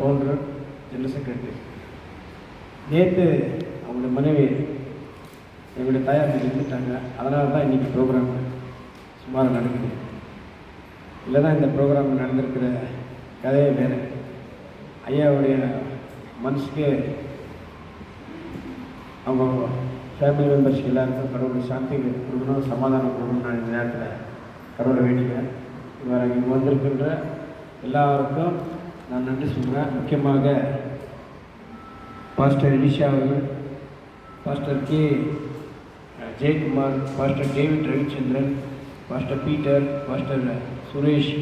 Founder, general secretary. நேற்று அவங்களுடைய மனைவி எங்களுடைய தாயார் இருந்துட்டாங்க. அதனால தான் இன்றைக்கி ப்ரோக்ராம் சுமார் நடக்குது. இல்லைன்னா இந்த ப்ரோக்ராம் நடந்திருக்கிற கதையே வேறு. ஐயாவுடைய மனசுக்கு அவங்க ஃபேமிலி மெம்பர்ஸ்க்கு எல்லாருக்கும் கடவுள் சாந்தி கொடுக்கணும், சமாதானம் கொடுக்கணும். நான் இந்த நேரத்தில் கடவுளை வேண்டிக்கிறேன். இங்கே வந்திருக்கின்ற எல்லாருக்கும் நான் நன்றி சொல்கிறேன். முக்கியமாக பாஸ்டர் எலிஷா அவர்கள், pastor K Jayakumar, pastor David Ravichandran, pastor Peter, pastor Suresh,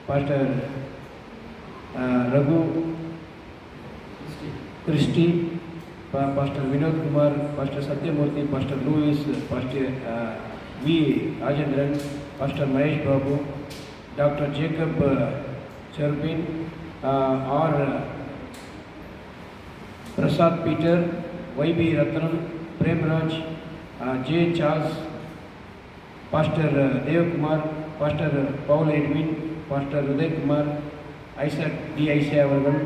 pastor Raghu Christy, pastor Vinodkumar, pastor Sathyamoorthy, pastor Louis, pastor V Rajendran, pastor Mahesh Babu, doctor Jacob Serbin, R Prasad Peter, Y P Rathnam, Premraj, J Charles, pastor Devakumar, pastor Paul Edwin, pastor Udayakumar, Isaac D ஐசே அவர்கள்,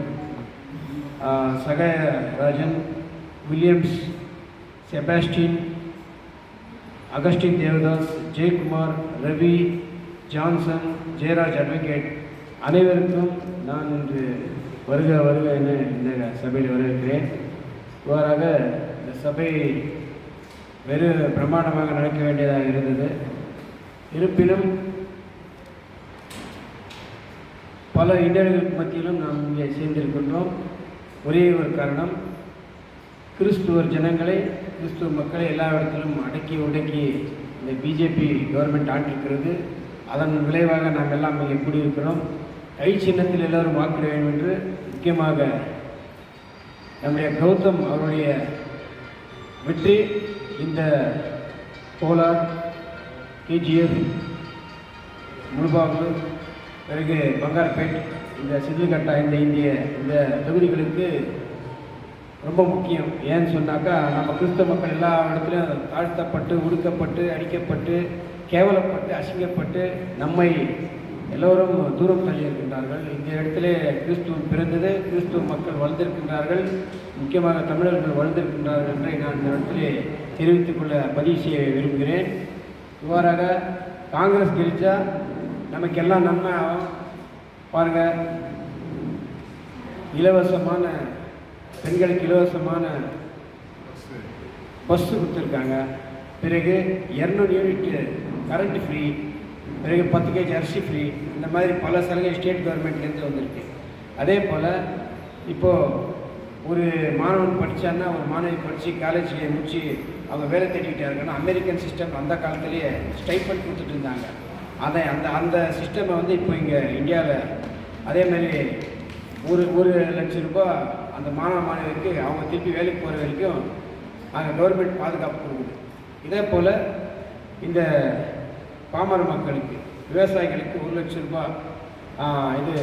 Sagayarajan, Williams, Sebastian, Augustine Devadas, Jayakumar, Ravi, Johnson, Jayaraj advocate அனைவருக்கும் நான் இன்று வருக என இந்த சபையில் வரவேற்கிறேன். இவ்வாறாக இந்த சபை வெறு பிரமாண்டமாக நடக்க வேண்டியதாக இருந்தது. இருப்பினும் பல இடர்களுக்கு மத்தியிலும் நாம் இங்கே சேர்ந்திருக்கின்றோம். ஒரே ஒரு காரணம், கிறிஸ்துவர் ஜனங்களை, கிறிஸ்துவ மக்களை எல்லா இடத்திலும் அடக்கி ஒடுக்கி இந்த பிஜேபி கவர்மெண்ட் ஆண்டிருக்கிறது. அதன் விளைவாக நாம் எல்லாம் இங்கே கூடியிருக்கிறோம். கை சின்னத்தில் எல்லோரும் வாக்கிட வேண்டும் என்று முக்கியமாக நம்முடைய கௌதம் அவருடைய வெற்றி இந்த கோலார், கேஜிஎஃப், முழுபாகு, பிறகு பங்கார்பேட், இந்த சிதில்கட்டா, இந்த தொகுதிகளுக்கு ரொம்ப முக்கியம். ஏன்னு சொன்னாக்கா, நம்ம கிறிஸ்தவ மக்கள் எல்லா இடத்துலையும் தாழ்த்தப்பட்டு, ஒடுக்கப்பட்டு, அடிக்கப்பட்டு, கேவலப்பட்டு, அசிங்கப்பட்டு நம்மை எல்லோரும் தூரம் தள்ளி இருக்கின்றார்கள். இந்த இடத்துல கிறிஸ்துவம் பிறந்தது, கிறிஸ்துவ மக்கள் வளர்ந்திருக்கின்றார்கள், முக்கியமாக தமிழர்கள் வளர்ந்திருக்கின்றார்கள் என்றை நான் இந்த இடத்துல தெரிவித்துக் கொள்ள பதிவு செய்ய விரும்புகிறேன். இவ்வாறாக காங்கிரஸ் கெளிச்சா நமக்கெல்லாம் நன்மை ஆகும். பாருங்கள், இலவசமான பெண்களுக்கு இலவசமான பஸ்ஸு கொடுத்துருக்காங்க. பிறகு 200 யூனிட் கரண்ட் ஃப்ரீ, பிறகு 10 kg அரிசி ஃப்ரீ. இந்த மாதிரி பல சலுகை ஸ்டேட் கவர்மெண்ட்லேருந்து வந்திருக்கு. அதே போல் இப்போது ஒரு மாணவன் படித்தான்னா, ஒரு மாணவி படித்து காலேஜில் முடித்து அவங்க வேலை தேடிக்கிட்டே இருக்காங்கன்னா, அமெரிக்கன் சிஸ்டம் அந்த காலத்துலேயே ஸ்டைஃபண்ட் கொடுத்துட்டு இருந்தாங்க. அதை அந்த சிஸ்டமை வந்து இப்போ இங்கே இந்தியாவில் அதேமாதிரி ஒரு லட்சம் ரூபாய் அந்த மாணவிக்கு அவங்க திருப்பி வேலைக்கு போகிற வரைக்கும் அங்கே கவர்மெண்ட் பாதுகாப்பு கொடுக்குது. இதே போல் இந்த பாமர மக்களுக்கு, விவசாயிகளுக்கு 1 லட்சம் ரூபாய், இது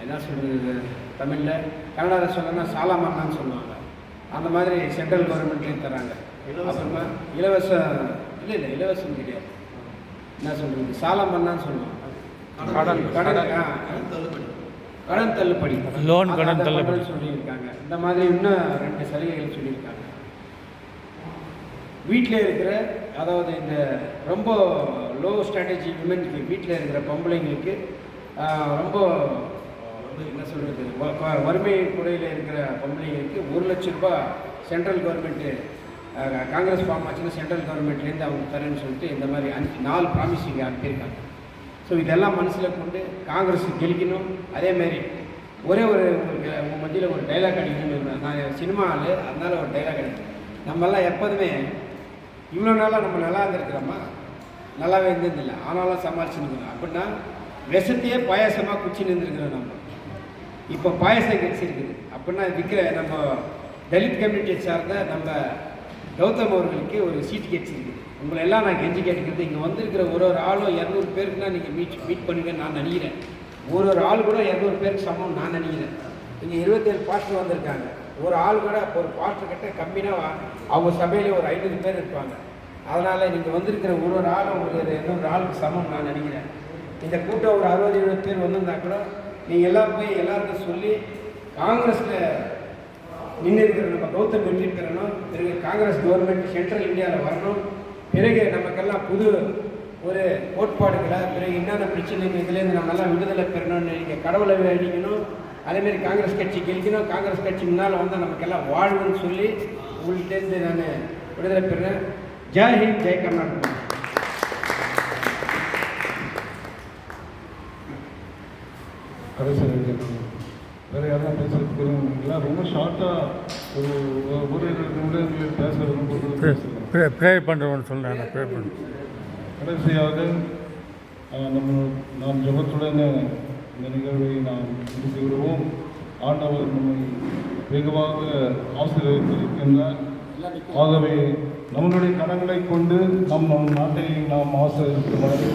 என்ன சொல்கிறது தமிழில், கன்னடாவில் சொல்லணும்னா சாலாமன்னான்னு சொல்லுவாங்க. அந்த மாதிரி சென்ட்ரல் கவர்மெண்ட்லேயும் தராங்க. அப்புறமா இலவசம் கிடையாது, என்ன சொல்கிறது, சாலாமன்னான்னு சொல்லுவாங்க. கடன் தள்ளுபடி, லோன் கடன் தள்ளுபடி சொல்லியிருக்காங்க. இந்த மாதிரி இன்னும் 2 சலுகைகள் சொல்லியிருக்காங்க. வீட்டில் இருக்கிற, அதாவது இந்த ரொம்ப லோ ஸ்ட்ராட்டஜி விமென்க்கு, வீட்டில் இருக்கிற பொம்பளைங்களுக்கு, ரொம்ப என்ன சொல்கிறது, வறுமை குறையில் இருக்கிற பொம்பளைங்களுக்கு 1 லட்சம் ரூபாய் சென்ட்ரல் கவர்மெண்ட்டு, காங்கிரஸ் ஃபார்ம் ஆச்சுன்னா சென்ட்ரல் கவர்மெண்ட்லேருந்து அவங்க தரேன்னு சொல்லிட்டு இந்த மாதிரி 4 ப்ராமிசிங் அனுப்பியிருக்காங்க. ஸோ இதெல்லாம் மனசில் கொண்டு காங்கிரஸ் கெளிக்கணும். அதேமாரி ஒரே ஒரு உங்கள் மத்தியில் ஒரு டைலாக் அடிக்கணும்னு, நான் சினிமா ஆள், அதனால் ஒரு டைலாக் அடிக்கணும். நம்மெல்லாம் எப்போதுமே இவ்வளோ நாளாக நம்ம நல்லா இருந்திருக்கிறோமா, நல்லாவே இருந்ததில்லை, ஆனாலும் சமாளிச்சுருக்கிறோம். அப்படின்னா விஷத்தையே பாயாசமாக குச்சின்னு இருந்துருக்கிறோம். நம்ம இப்போ பாயசம் கிடச்சிருக்குது அப்படின்னா விற்கிற நம்ம தலித் கம்யூனிட்டியை சார்ந்த நம்ம கௌதம் அவர்களுக்கு ஒரு சீட் கிடச்சிருக்குது. உங்களை எல்லாம் நான் கெஞ்சி கேட்டுக்கிறது, இங்கே வந்திருக்கிற ஒரு ஆளும் 200 பேருக்குன்னா நீங்கள் மீட் பண்ணுங்கன்னு நான் நினைக்கிறேன். ஒரு ஆள் கூட 200 பேருக்கு சமம் நான் நினைக்கிறேன். இங்கே 27 பாஸ்டர் வந்திருக்காங்க. ஒரு ஆள் கூட, ஒரு பாஸ்டர் கிட்ட கம்மினா அவங்க சபையிலே ஒரு 500 பேர் இருப்பாங்க. அதனால் நீங்கள் வந்திருக்கிற ஒரு ஆளும் ஒரு 200 ஆளுக்கு சமம் நான் நினைக்கிறேன். இந்த கூட்டம் ஒரு 60-70 பேர் வந்திருந்தா கூட நீங்கள் எல்லாம் போய் எல்லாருக்கும் சொல்லி காங்கிரஸில் நின்று இருக்கிற நம்ம கௌதம் வெற்றிருக்கிறனும் பிறகு காங்கிரஸ் கவர்மெண்ட் சென்ட்ரல் இந்தியாவில் வரணும். பிறகு நமக்கெல்லாம் புது ஒரு கோட்பாடுகளை பிறகு என்னென்ன பிரச்சனைகள் இதுலேருந்து நம்மெல்லாம் விடுதலை பெறணும்னு நீங்கள் கடவுளை வேண்டிக்கணும். அதேமாரி காங்கிரஸ் கட்சி கெளிக்கணும். காங்கிரஸ் கட்சி முன்னால் வந்து நமக்கெல்லாம் வாழ்வுன்னு சொல்லி உங்கள்கிட்டேருந்து நான் விடுதலை பெறேன். ஜெய் ஹிந்த், ஜெய் கர்நாடகா. கடைசி வேறு யாரும் பேசுறதுக்கு எல்லாம் ரொம்ப ஷார்ட்டாக ஒரு 2 நிமிடங்களில் பேசுறது ப்ரே பண்ணுறோன்னு சொல்கிறேன். ப்ரே பண்ண கடைசியாக நாம் ஜபத்துடன் இந்த நிகழ்வை நாம் முடித்து விடுவோம். ஆண்டவர் நம்மை வெகுவாக ஆசீர்வதித்திருக்கின்றார். ஆகவே நம்மளுடைய கரங்களை கொண்டு நம் நாட்டை நாம் ஆசீர்வதிக்குமாறு